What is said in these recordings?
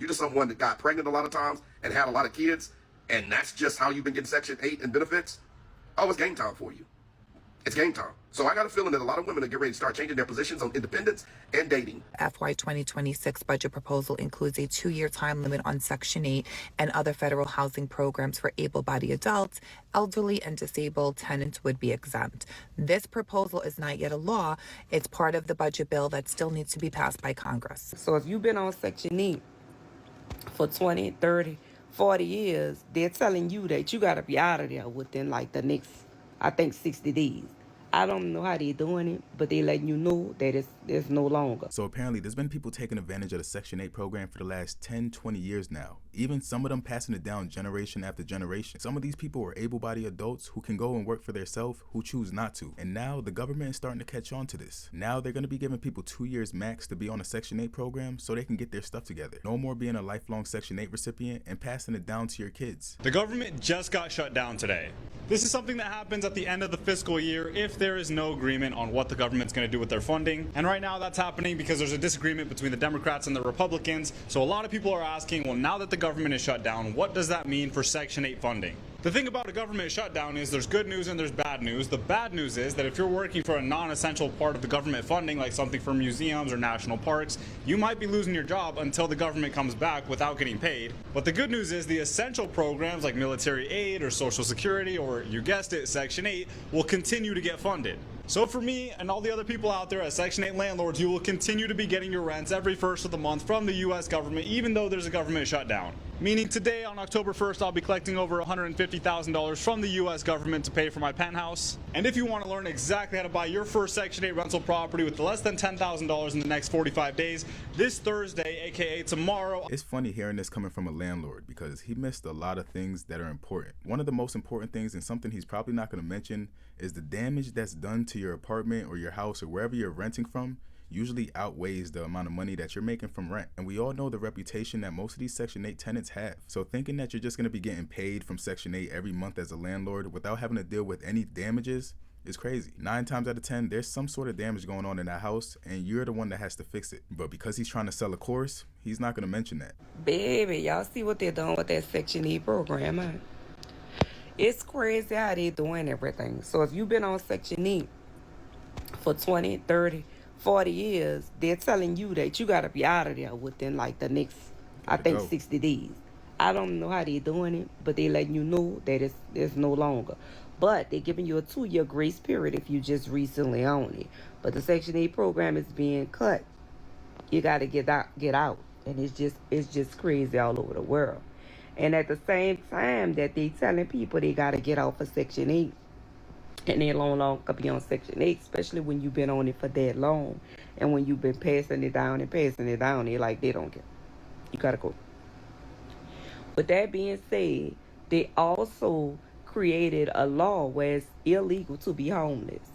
you're just someone that got pregnant a lot of times and had a lot of kids, and that's just how you've been getting Section 8 and benefits, oh, it's game time for you. It's game time. So I got a feeling that a lot of women are getting ready to start changing their positions on independence and dating. FY 2026 budget proposal includes a 2-year time limit on Section 8 and other federal housing programs for able-bodied adults. Elderly and disabled tenants would be exempt. This proposal is not yet a law. It's part of the budget bill that still needs to be passed by Congress. So if you've been on Section 8 for 20, 30, 40 years, they're telling you that you got to be out of there within like the next, I think, 60 days. I don't know how they're doing it, but they're letting you know that it's no longer. So apparently there's been people taking advantage of the Section 8 program for the last 10, 20 years now. Even some of them passing it down generation after generation. Some of these people are able-bodied adults who can go and work for themselves who choose not to. And now the government is starting to catch on to this. Now they're going to be giving people 2 years max to be on a Section 8 program so they can get their stuff together. No more being a lifelong Section 8 recipient and passing it down to your kids. The government just got shut down today. This is something that happens at the end of the fiscal year if there is no agreement on what the government's going to do with their funding. And right now that's happening because there's a disagreement between the Democrats and the Republicans. So a lot of people are asking, well, now that the government is shut down, what does that mean for Section 8 funding? The thing about a government shutdown is there's good news and there's bad news. The bad news is that if you're working for a non-essential part of the government funding, like something for museums or national parks, you might be losing your job until the government comes back without getting paid. But the good news is the essential programs like military aid or Social Security or, you guessed it, Section 8 will continue to get funded. So for me and all the other people out there as Section 8 landlords, you will continue to be getting your rents every first of the month from the U.S. government, even though there's a government shutdown. Meaning today, on October 1st, I'll be collecting over $150,000 from the U.S. government to pay for my penthouse. And if you want to learn exactly how to buy your first Section 8 rental property with less than $10,000 in the next 45 days, this Thursday, aka tomorrow. It's funny hearing this coming from a landlord because he missed a lot of things that are important. One of the most important things, and something he's probably not going to mention, is the damage that's done to your apartment or your house or wherever you're renting from usually outweighs the amount of money that you're making from rent. And we all know the reputation that most of these Section 8 tenants have. So thinking that you're just going to be getting paid from Section 8 every month as a landlord without having to deal with any damages is crazy. 9 times out of 10, there's some sort of damage going on in that house and you're the one that has to fix it. But because he's trying to sell a course, he's not going to mention that. Baby, y'all see what they're doing with that Section 8 program, huh? It's crazy how they're doing everything. So if you've been on Section 8 for 20, 30, 40 years, they're telling you that you got to be out of there within like the next, I think, 60 days. I don't know how they're doing it, but they're letting you know that it's no longer. But they're giving you a 2-year grace period if you just recently own it. But the Section 8 program is being cut. You got to get out. And it's just crazy all over the world. And at the same time that they telling people they got to get out for Section 8, and they no longer be on Section 8, especially when you've been on it for that long. And when you've been passing it down, they're like, they don't care. You got to go. With that being said, they also created a law where it's illegal to be homeless.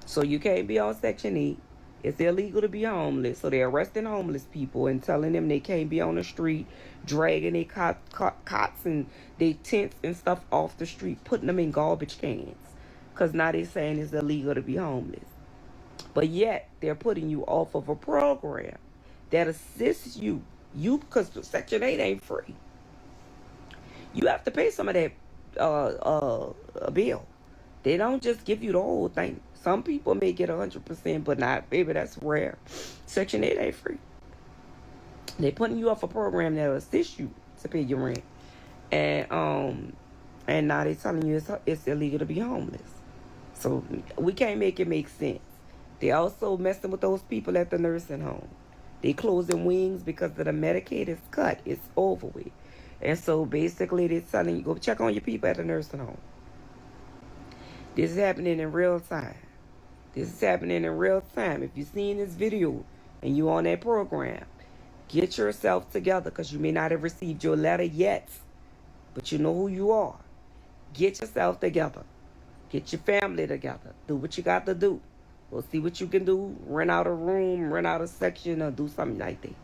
So you can't be on Section 8. It's illegal to be homeless. So they're arresting homeless people and telling them they can't be on the street, dragging their cots and their tents and stuff off the street, putting them in garbage cans. Because now they're saying it's illegal to be homeless. But yet, they're putting you off of a program that assists you. Because Section 8 ain't free. You have to pay some of that bill. They don't just give you the whole thing. Some people may get 100%, but not, baby, that's rare. Section 8 ain't free. They're putting you off a program that will assist you to pay your rent. And now they're telling you it's illegal to be homeless. So we can't make it make sense. They also messing with those people at the nursing home. They closing wings because of the Medicaid is cut. It's over with. And so basically they're telling you, go check on your people at the nursing home. This is happening in real time. If you've seen this video and you on that program, get yourself together because you may not have received your letter yet, but you know who you are. Get yourself together. Get your family together. Do what you got to do. We'll see what you can do. Rent out a room, rent out a section, or do something like that.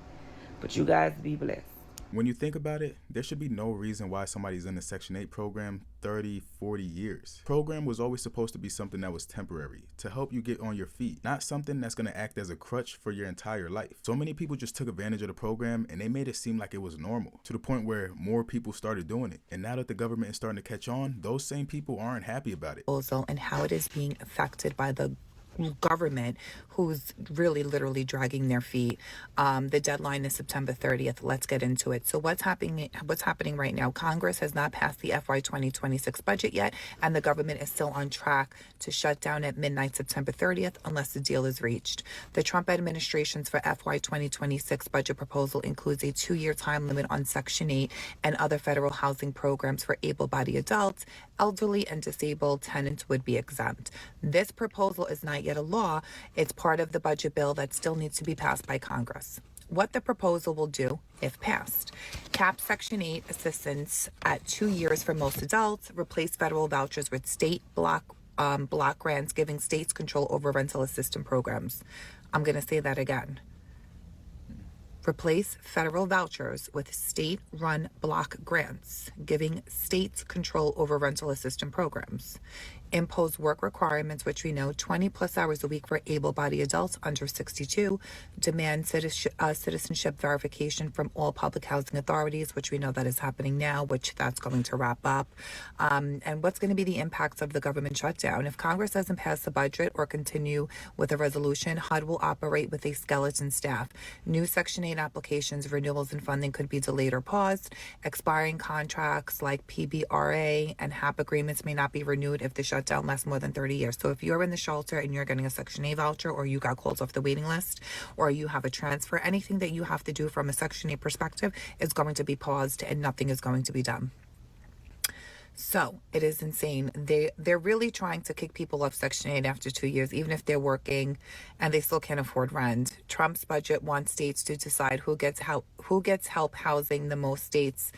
But you guys be blessed. When you think about it, there should be no reason why somebody's in the Section 8 program 30, 40 years. Program was always supposed to be something that was temporary, to help you get on your feet, not something that's going to act as a crutch for your entire life. So many people just took advantage of the program and they made it seem like it was normal, to the point where more people started doing it. And now that the government is starting to catch on, those same people aren't happy about it. Also, and how it is being affected by the government, who's really literally dragging their feet. The deadline is September 30th. Let's get into it. So what's happening right now? Congress has not passed the FY 2026 budget yet, and the government is still on track to shut down at midnight September 30th unless the deal is reached. The Trump administration's for FY 2026 budget proposal includes a 2-year time limit on Section 8 and other federal housing programs for able-bodied adults. Elderly and disabled tenants would be exempt. This proposal is not yet a law. It's part of the budget bill that still needs to be passed by Congress. What the proposal will do, if passed: cap Section 8 assistance at 2 years for most adults, replace federal vouchers with state block grants, giving states control over rental assistance programs. I'm going to say that again. Replace federal vouchers with state-run block grants, giving states control over rental assistance programs. Impose work requirements, which we know 20 plus hours a week for able-bodied adults under 62. Demand citizenship verification from all public housing authorities, which we know that is happening now, which that's going to wrap up. And what's going to be the impacts of the government shutdown? If Congress doesn't pass the budget or continue with a resolution, HUD will operate with a skeleton staff. New Section 8 applications, renewals, and funding could be delayed or paused. Expiring contracts like PBRA and HAP agreements may not be renewed if the shutdown lasts more than 30 years. So if you're in the shelter and you're getting a Section 8 voucher, or you got called off the waiting list, or you have a transfer, anything that you have to do from a Section 8 perspective is going to be paused and nothing is going to be done. So it is insane. They're really trying to kick people off Section 8 after 2 years, even if they're working and they still can't afford rent. Trump's budget wants states to decide who gets help housing the most states.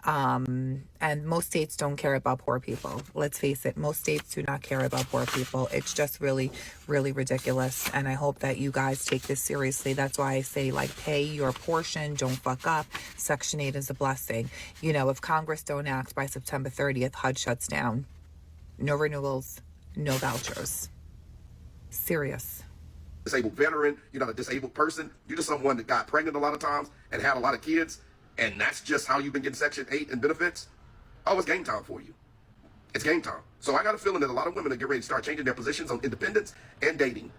And most states don't care about poor people. Let's face it, most states do not care about poor people. It's just really, really ridiculous. And I hope that you guys take this seriously. That's why I say, like, pay your portion, don't fuck up. Section 8 is a blessing. You know, if Congress don't act by September 30th, HUD shuts down. No renewals, no vouchers. Serious. Disabled veteran, you're not a disabled person. You're just someone that got pregnant a lot of times and had a lot of kids. And that's just how you've been getting Section 8 and benefits. Oh, it's game time for you. It's game time. So I got a feeling that a lot of women are getting ready to start changing their positions on independence and dating.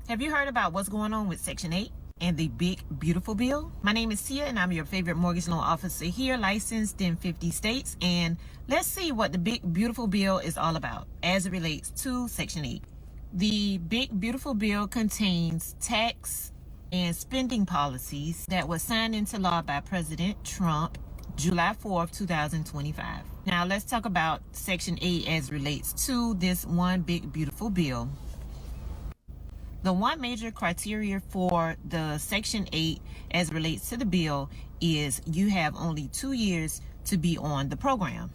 Have you heard about what's going on with Section 8 and the big, beautiful bill? My name is Tia, and I'm your favorite mortgage loan officer here, licensed in 50 states. And let's see what the big, beautiful bill is all about as it relates to Section 8. The big, beautiful bill contains tax and spending policies that was signed into law by President Trump July 4th, 2025. Now let's talk about Section 8 as it relates to this one big beautiful bill. The one major criteria for the Section 8 as it relates to the bill is you have only 2 years to be on the program.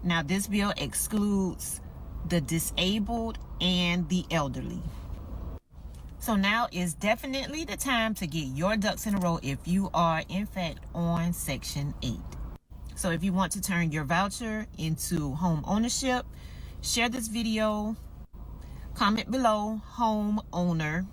Now this bill excludes the disabled and the elderly. So now is definitely the time to get your ducks in a row if you are in fact on Section 8. So if you want to turn your voucher into home ownership, share this video, comment below home owner,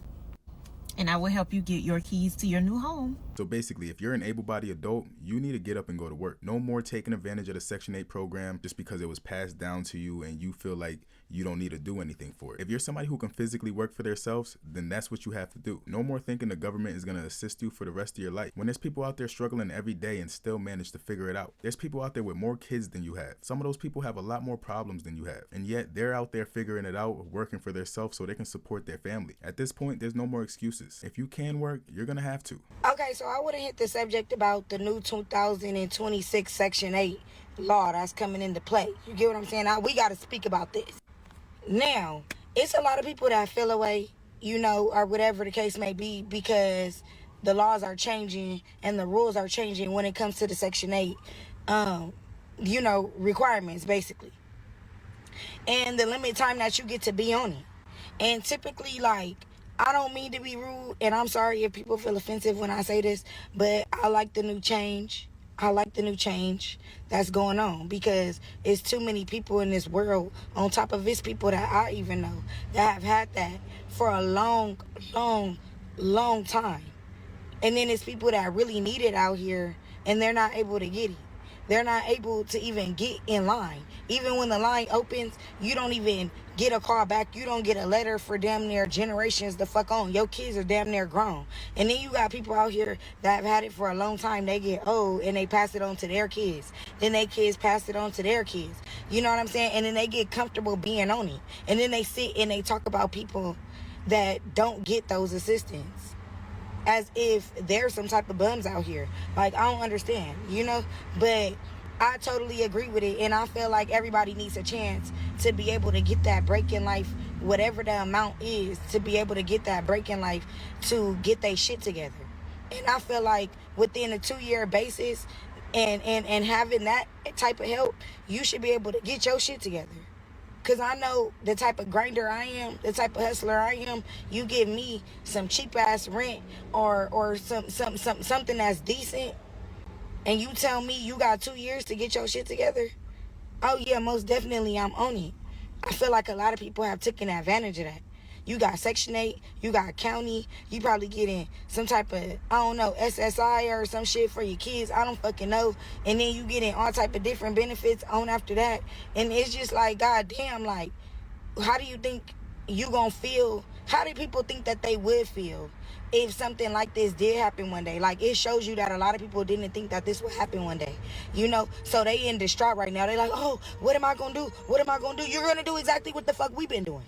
and I will help you get your keys to your new home. So basically, if you're an able-bodied adult, you need to get up and go to work. No more taking advantage of the Section 8 program just because it was passed down to you and you feel like you don't need to do anything for it. If you're somebody who can physically work for themselves, then that's what you have to do. No more thinking the government is going to assist you for the rest of your life. When there's people out there struggling every day and still manage to figure it out. There's people out there with more kids than you have. Some of those people have a lot more problems than you have. And yet they're out there figuring it out, working for themselves so they can support their family. At this point, there's no more excuses. If you can work, you're going to have to. Okay, so I would have hit the subject about the new 2026 Section 8 law that's coming into play. You get what I'm saying? We got to speak about this. Now, it's a lot of people that feel away, you know, or whatever the case may be, because the laws are changing and the rules are changing when it comes to the Section 8, you know, requirements, basically. And the limited time that you get to be on it. And typically, like, I don't mean to be rude, and I'm sorry if people feel offensive when I say this, but I like the new change. I like the new change that's going on because it's too many people in this world, on top of it's people that I even know, that have had that for a long, long, long time. And then it's people that really need it out here and they're not able to get it. They're not able to even get in line. Even when the line opens, you don't even get a call back. You don't get a letter for damn near generations the fuck on. Your kids are damn near grown. And then you got people out here that have had it for a long time. They get old and they pass it on to their kids. Then their kids pass it on to their kids. You know what I'm saying? And then they get comfortable being on it. And then they sit and they talk about people that don't get those assistance as if there's some type of bums out here. Like, I don't understand, you know? But I totally agree with it, and I feel like everybody needs a chance to be able to get that break in life, whatever the amount is, to be able to get that break in life to get their shit together. And I feel like within a 2-year basis and having that type of help, you should be able to get your shit together. Because I know the type of grinder I am, the type of hustler I am. You give me some cheap ass rent or something that's decent, and you tell me you got 2 years to get your shit together. Oh yeah, most definitely I'm on it. I feel like a lot of people have taken advantage of that. You got Section 8, you got county, you probably getting some type of, I don't know, SSI or some shit for your kids. I don't fucking know. And then you getting all type of different benefits on after that. And it's just like, goddamn, like, how do you think you gonna feel? How do people think that they would feel if something like this did happen one day? Like, it shows you that a lot of people didn't think that this would happen one day, you know? So they in distraught right now. They like, oh, what am I gonna do? What am I gonna do? You're gonna do exactly what the fuck we've been doing.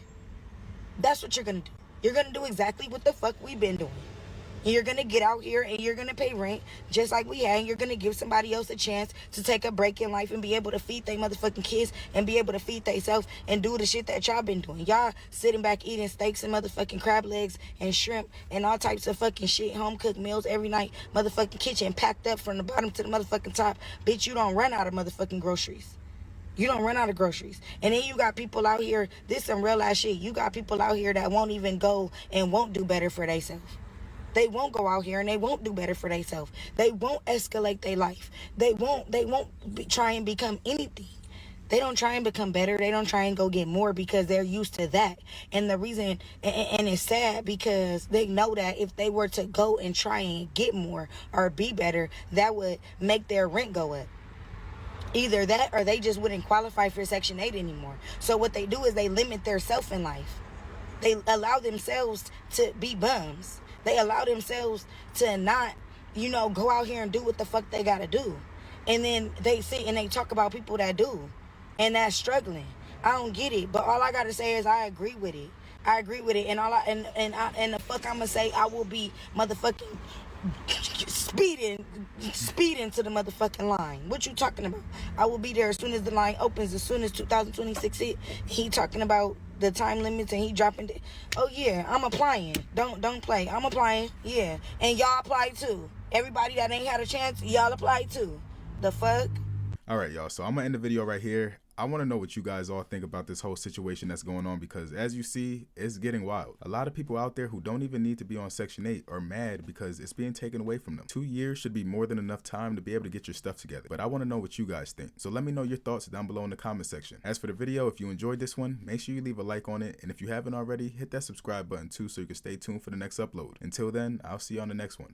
That's what you're gonna do. You're gonna do exactly what the fuck we've been doing. And you're gonna get out here and you're gonna pay rent just like we had, and you're gonna give somebody else a chance to take a break in life and be able to feed their motherfucking kids and be able to feed themselves and do the shit that y'all been doing. Y'all sitting back eating steaks and motherfucking crab legs and shrimp and all types of fucking shit, home cooked meals every night, motherfucking kitchen packed up from the bottom to the motherfucking top. Bitch, you don't run out of motherfucking groceries. You don't run out of groceries. And then you got people out here, this some real ass shit. You got people out here that won't even go and won't do better for themselves. They won't go out here and they won't do better for themselves. They won't escalate their life. They won't try and become anything. They don't try and become better. They don't try and go get more because they're used to that. And the reason, and it's sad because they know that if they were to go and try and get more or be better, that would make their rent go up. Either that or they just wouldn't qualify for Section 8 anymore. So what they do is they limit their self in life. They allow themselves to be bums. They allow themselves to not, you know, go out here and do what the fuck they gotta do. And then they sit and they talk about people that do. And that's struggling. I don't get it. But all I gotta say is I agree with it. I agree with it. And and the fuck I'ma say, I will be motherfucking speeding to the motherfucking line. What you talking about? I will be there as soon as the line opens, as soon as 2026 hit. He talking about the time limits and he dropping it. Oh yeah, I'm applying. Don't play. I'm applying. Yeah. And y'all apply too. Everybody that ain't had a chance, y'all apply too. The fuck? All right, y'all. So I'm gonna end the video right here. I want to know what you guys all think about this whole situation that's going on because as you see, it's getting wild. A lot of people out there who don't even need to be on Section 8 are mad because it's being taken away from them. 2 years should be more than enough time to be able to get your stuff together. But I want to know what you guys think. So let me know your thoughts down below in the comment section. As for the video, if you enjoyed this one, make sure you leave a like on it. And if you haven't already, hit that subscribe button too so you can stay tuned for the next upload. Until then, I'll see you on the next one.